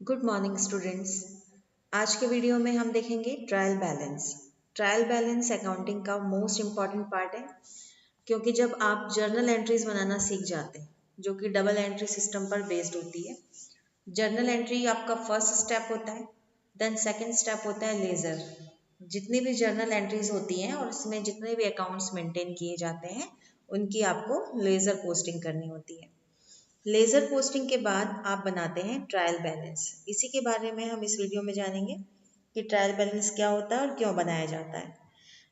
Good morning students. आज के video में हम देखेंगे trial balance. Trial balance accounting का मोस्ट इम्पॉर्टेंट पार्ट है, क्योंकि जब आप जर्नल एंट्रीज बनाना सीख जाते हैं जो कि डबल एंट्री सिस्टम पर बेस्ड होती है। जर्नल एंट्री आपका फर्स्ट स्टेप होता है, देन सेकंड स्टेप होता है लेज़र। जितनी भी जर्नल एंट्रीज होती हैं और उसमें जितने भी अकाउंट्स मेंटेन किए जाते हैं उनकी आपको लेज़र पोस्टिंग करनी होती है। लेज़र पोस्टिंग के बाद आप बनाते हैं ट्रायल बैलेंस। इसी के बारे में हम इस वीडियो में जानेंगे कि ट्रायल बैलेंस क्या होता है और क्यों बनाया जाता है।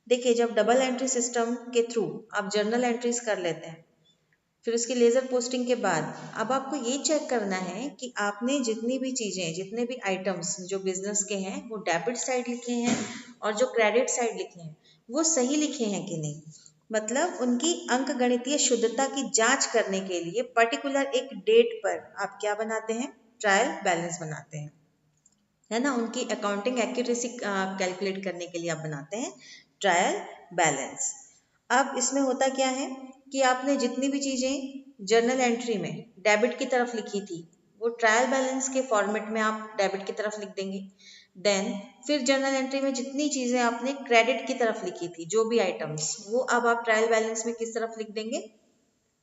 देखिए, जब डबल एंट्री सिस्टम के थ्रू आप जर्नल एंट्रीज कर लेते हैं, फिर उसकी लेज़र पोस्टिंग के बाद अब आपको ये चेक करना है कि आपने जितनी भी चीज़ें, जितने भी आइटम्स जो बिजनेस के हैं वो डेबिट साइड लिखे हैं और जो क्रेडिट साइड लिखे हैं वो सही लिखे हैं कि नहीं। मतलब उनकी अंकगणितीय शुद्धता की जांच करने के लिए पर्टिकुलर एक डेट पर आप क्या बनाते हैं, ट्रायल बैलेंस बनाते हैं, है ना। उनकी अकाउंटिंग एक्यूरेसी कैलकुलेट करने के लिए आप बनाते हैं ट्रायल बैलेंस। अब इसमें होता क्या है कि आपने जितनी भी चीज़ें जर्नल एंट्री में डेबिट की तरफ लिखी थी वो ट्रायल बैलेंस के फॉर्मेट में आप डेबिट की तरफ लिख देंगे। देन फिर जर्नल एंट्री में जितनी चीज़ें आपने क्रेडिट की तरफ लिखी थी, जो भी आइटम्स, वो अब आप ट्रायल बैलेंस में किस तरफ लिख देंगे,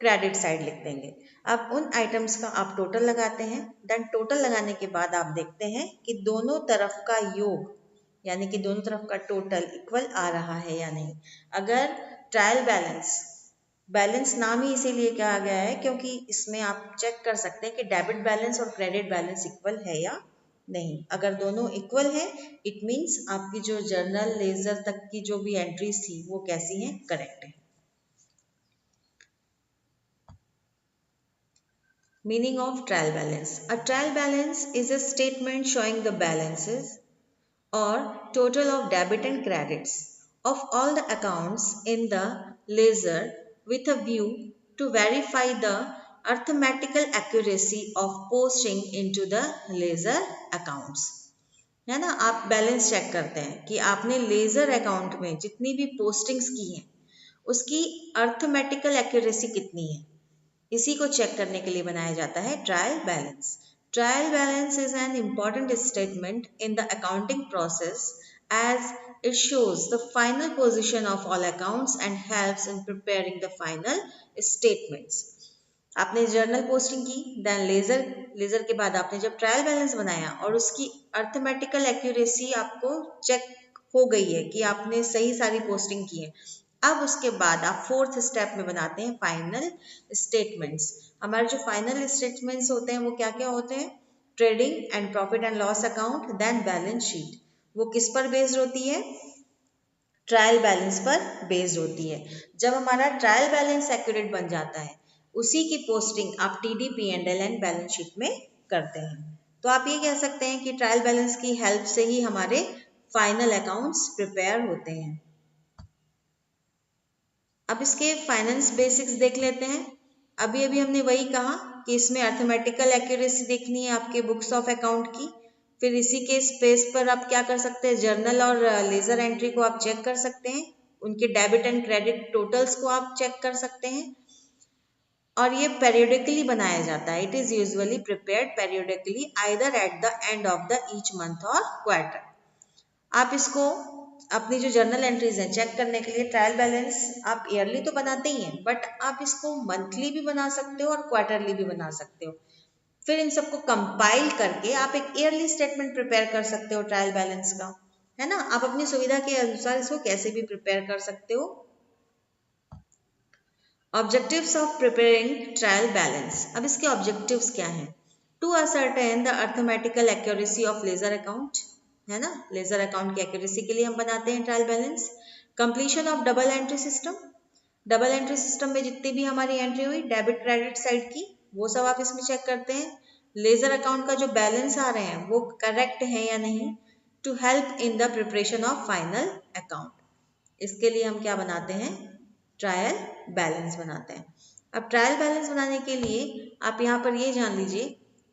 क्रेडिट साइड लिख देंगे। अब उन आइटम्स का आप टोटल लगाते हैं। देन टोटल लगाने के बाद आप देखते हैं कि दोनों तरफ का योग, यानी कि दोनों तरफ का टोटल इक्वल आ रहा है या नहीं। अगर ट्रायल बैलेंस नाम ही इसीलिए कहा गया है क्योंकि इसमें आप चेक कर सकते हैं कि डेबिट बैलेंस और क्रेडिट बैलेंस इक्वल है या नहीं। अगर दोनों इक्वल है, इट मीन्स आपकी जो जर्नल लेजर तक की जो भी एंट्रीज थी वो कैसी हैं, करेक्ट है। Meaning of trial balance. A trial balance is a statement showing the balances or total of debit and credits of all the accounts in the ledger with a view to verify the arithmetical accuracy of posting into the ledger accounts. है ना, आप balance check करते हैं कि आपने ledger account में जितनी भी पोस्टिंग्स की हैं उसकी अर्थमेटिकल एक्यूरेसी कितनी है, इसी को चेक करने के लिए बनाया जाता है trial balance. Trial balance is an important statement in the accounting process as it shows the final position of all accounts and helps in preparing the final statements. आपने जर्नल पोस्टिंग की, then laser के बाद आपने जब trial balance बनाया और उसकी arithmetical accuracy आपको चेक हो गई है कि आपने सही सारी पोस्टिंग की है, अब उसके बाद आप फोर्थ स्टेप में बनाते हैं फाइनल स्टेटमेंट्स। हमारे जो फाइनल स्टेटमेंट्स होते हैं वो क्या क्या होते हैं, trading and profit and loss account, then balance sheet. वो किस पर बेस्ड होती है, ट्रायल बैलेंस पर बेस्ड होती है। जब हमारा ट्रायल बैलेंस एक्यूरेट बन जाता है उसी की पोस्टिंग आप TD P&L and balance sheet में करते हैं। तो आप ये कह सकते हैं कि ट्रायल बैलेंस की हेल्प से ही हमारे फाइनल अकाउंट्स प्रिपेयर होते हैं। अब इसके फाइनेंस बेसिक्स देख लेते हैं। अभी अभी हमने वही कहा कि इसमें अर्थमेटिकल एक्यूरेसी देखनी है आपके बुक्स ऑफ अकाउंट की। फिर इसी के स्पेस पर आप क्या कर सकते हैं, जर्नल और लेजर एंट्री को आप चेक कर सकते हैं, उनके डेबिट एंड क्रेडिट टोटल्स को आप चेक कर सकते हैं। और ये पेरियोडिकली बनाया जाता है, it is usually prepared periodically either at the end of the each month और क्वार्टर। आप इसको अपनी जो जर्नल एंट्रीज हैं चेक करने के लिए ट्रायल बैलेंस आप ईयरली तो बनाते ही हैं, बट आप इसको मंथली भी बना सकते हो और क्वार्टरली भी बना सकते हो। फिर इन सबको कंपाइल करके आप एक ईयरली स्टेटमेंट प्रिपेयर कर सकते हो ट्रायल बैलेंस का, है ना। आप अपनी सुविधा के अनुसार इसको कैसे भी प्रिपेयर कर सकते हो। Objectives of preparing trial balance. अब इसके ऑब्जेक्टिव्स क्या हैं, to ascertain the arithmetical accuracy of ledger account, है ना। लेजर अकाउंट की एक्यूरेसी के लिए हम बनाते हैं trial balance. Completion of double entry system, double entry system में जितनी भी हमारी एंट्री हुई डेबिट क्रेडिट साइड की वो सब आप इसमें चेक करते हैं। लेजर अकाउंट का जो बैलेंस आ रहे हैं वो करेक्ट है या नहीं, to help in the preparation of final account. इसके लिए हम क्या बनाते हैं, ट्रायल बैलेंस बनाते हैं। अब ट्रायल बैलेंस बनाने के लिए आप यहाँ पर ये जान लीजिए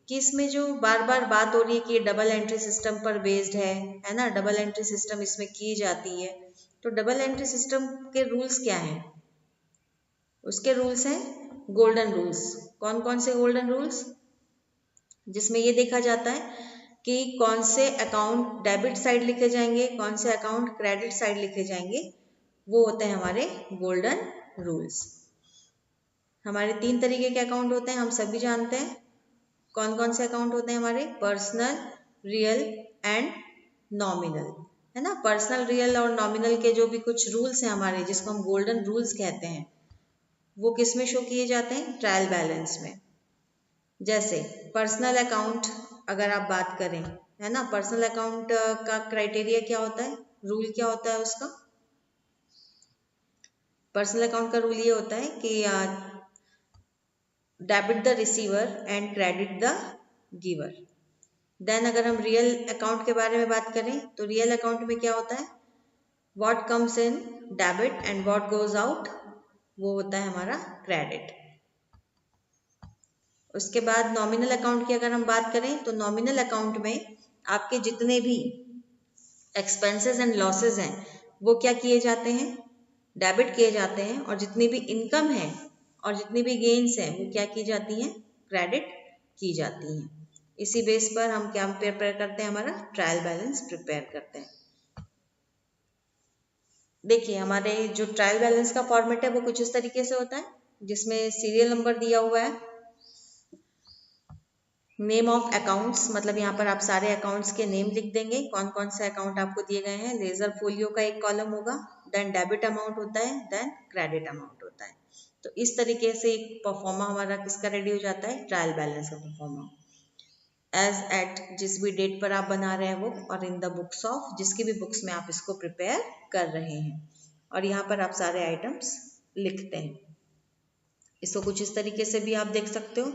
कि इसमें जो बार बार बात हो रही है कि डबल एंट्री सिस्टम पर बेस्ड है ना, डबल एंट्री सिस्टम इसमें की जाती है। तो डबल एंट्री सिस्टम के रूल्स क्या हैं, उसके रूल्स हैं गोल्डन रूल्स। कौन कौन से गोल्डन रूल्स, जिसमें ये देखा जाता है कि कौन से अकाउंट डेबिट साइड लिखे जाएंगे, कौन से अकाउंट क्रेडिट साइड लिखे जाएंगे, वो होते हैं हमारे गोल्डन रूल्स। हमारे 3 तरीके के अकाउंट होते हैं, हम सभी जानते हैं। कौन कौन से अकाउंट होते हैं हमारे? पर्सनल, रियल एंड नॉमिनल, है ना। पर्सनल, रियल और नॉमिनल के जो भी कुछ रूल्स हैं हमारे, जिसको हम गोल्डन रूल्स कहते हैं, वो किस में शो किए जाते हैं? ट्रायल बैलेंस में। जैसे पर्सनल अकाउंट अगर आप बात करें, है ना, पर्सनल अकाउंट का क्राइटेरिया क्या होता है, रूल क्या होता है उसका? पर्सनल अकाउंट का रूल ये होता है कि debit the receiver and credit the giver. Then अगर हम रियल अकाउंट के बारे में बात करें तो रियल अकाउंट में क्या होता है? What comes in debit and what goes out, वो होता है हमारा क्रेडिट। उसके बाद नॉमिनल अकाउंट की अगर हम बात करें तो नॉमिनल अकाउंट में आपके जितने भी एक्सपेंसेस एंड लॉसेस हैं वो क्या किए जाते हैं? डेबिट किए जाते हैं। और जितनी भी इनकम है और जितनी भी गेन्स हैं वो क्या की जाती हैं? क्रेडिट की जाती हैं। इसी बेस पर हम क्या प्रिपेयर करते हैं? हमारा ट्रायल बैलेंस प्रिपेयर करते हैं। देखिए हमारे जो ट्रायल बैलेंस का फॉर्मेट है वो कुछ इस तरीके से होता है, जिसमें सीरियल नंबर दिया हुआ है, नेम ऑफ अकाउंट्स, मतलब यहाँ पर आप सारे अकाउंट्स के नेम लिख देंगे, कौन कौन से अकाउंट आपको दिए गए हैं। लेजर फोलियो का एक कॉलम होगा, देन डेबिट अमाउंट होता है, देन क्रेडिट अमाउंट होता है। तो इस तरीके से एक परफॉर्मा हमारा किसका रेडी हो जाता है? ट्रायल बैलेंस का परफॉर्मा। एज एट जिस भी डेट पर आप बना रहे हैं वो, और इन द बुक्स ऑफ जिसकी भी बुक्स में आप इसको प्रिपेयर कर रहे हैं, और यहाँ पर आप सारे आइटम्स लिखते हैं। इसको कुछ इस तरीके से भी आप देख सकते हो।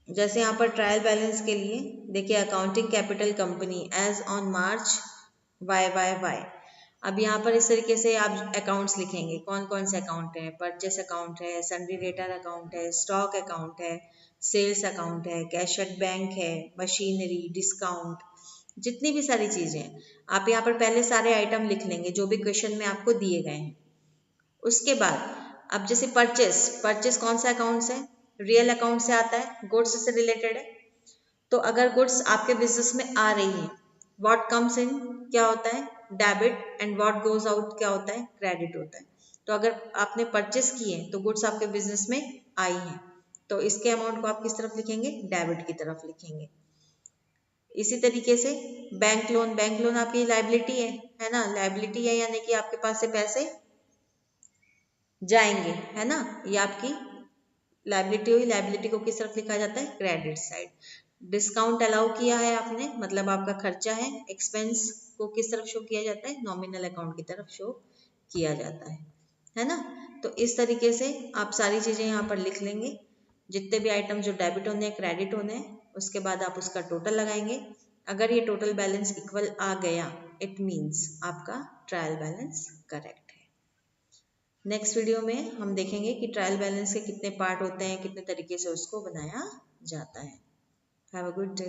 जैसे यहाँ पर ट्रायल बैलेंस के लिए देखिए, accounting capital company as on March YYY। अब यहाँ पर इस तरीके से आप अकाउंट्स लिखेंगे, कौन कौन से अकाउंट हैं? परचेस अकाउंट है, सन्ड्री डेटर अकाउंट है, स्टॉक अकाउंट है, सेल्स अकाउंट है, कैश एट बैंक है, मशीनरी, डिस्काउंट, जितनी भी सारी चीज़ें आप यहाँ पर पहले सारे आइटम लिख लेंगे जो भी क्वेश्चन में आपको दिए गए हैं। उसके बाद अब जैसे परचेस कौन सा अकाउंट से? रियल अकाउंट से आता है, गुड्स से रिलेटेड है। तो अगर गुड्स आपके बिजनेस में आ रही है, व्हाट कम्स इन क्या होता है? Debit, and what goes out क्या होता है? क्रेडिट होता है। तो अगर आपने परचेस की है तो गुड्स आपके बिजनेस में आई हैं, तो इसके अमाउंट को आप किस तरफ लिखेंगे? डेबिट की तरफ लिखेंगे। इसी तरीके से बैंक लोन आपकी लायबिलिटी है ना, लायबिलिटी है, यानी कि आपके पास से पैसे जाएंगे, है ना, ये आपकी लायबिलिटी हुई। लायबिलिटी को किस तरफ लिखा जाता है? Credit side. डिस्काउंट अलाउ किया है आपने, मतलब आपका खर्चा है, एक्सपेंस को किस तरफ शो किया जाता है? नॉमिनल अकाउंट की तरफ शो किया जाता है ना। तो इस तरीके से आप सारी चीजें यहाँ पर लिख लेंगे, जितने भी आइटम जो डेबिट होने हैं, क्रेडिट होने हैं। उसके बाद आप उसका टोटल लगाएंगे। अगर ये टोटल बैलेंस इक्वल आ गया, इट मीन्स आपका trial balance correct. Next video में हम देखेंगे कि ट्रायल बैलेंस के कितने पार्ट होते हैं, कितने तरीके से उसको बनाया जाता है। Have a good day.